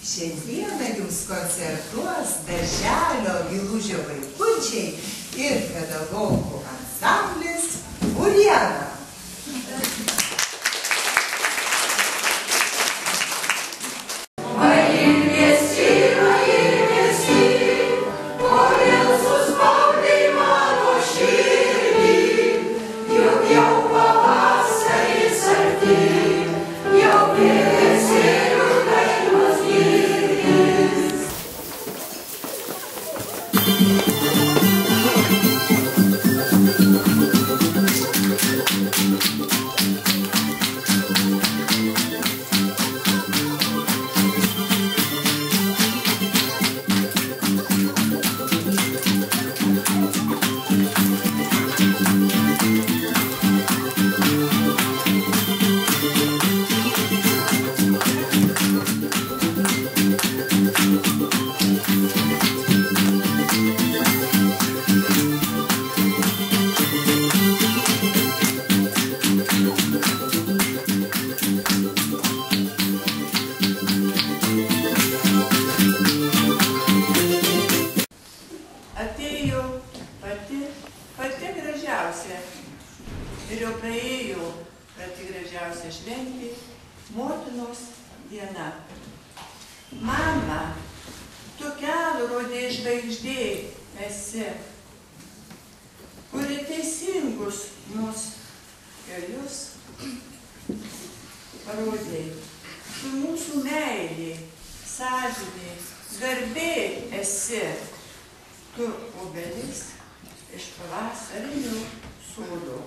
Šiandieną jums koncertuos darželio Gilužio vaikučiai ir pedagogų ansamblis Uliena. Pati gražiausia ir jau praėjo pati gražiausia šventė – motinos diena. Mama, tu kelrodė žvaigždė esi, kuri teisingus mūsų kelius parodė. Tu mūsų meilė, sąžinė, garbė esi, tu obelis iš pavasarinių sodų.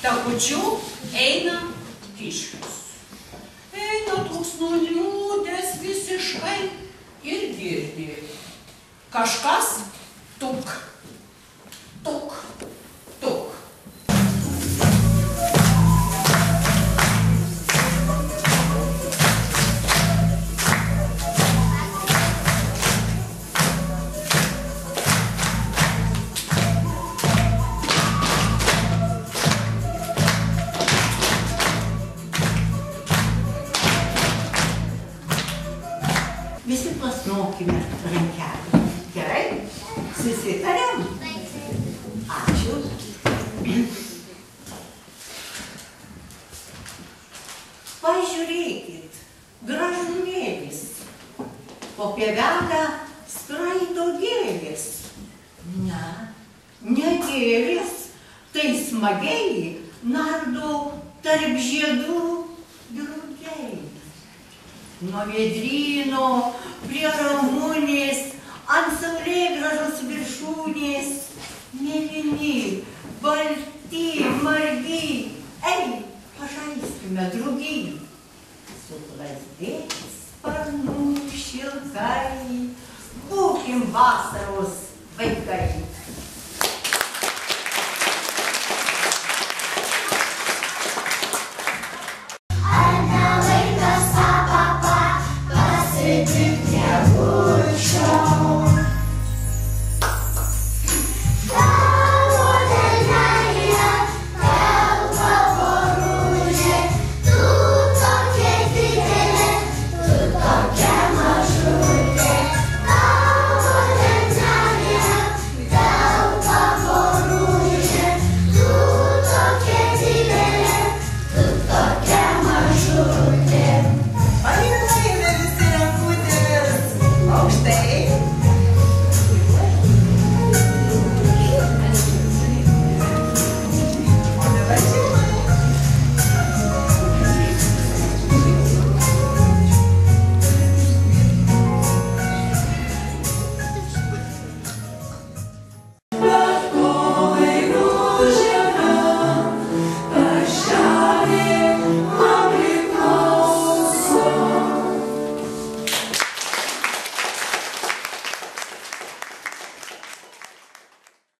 Takučiu eina kiškius. Eina toks nuliūdęs visiškai ir girdi. Kažkas tuk, tuk, tuk. Visi plasnokime rankelį. Gerai? Susitariam? Ačiū. Pažiūrėkit, gražumėlis. Po pievelę skraido gėlės. Ne gėlės, tai smagiai nardo tarp žiedų drugiai. Nuo Vėdryno prie Ramunės, ant saulėgrąžos viršūnės, mėlyni, balti, margi, ei, pažaiskime drugiai. Suplazdės sparnų šilkai, būkim vasaros vaikai.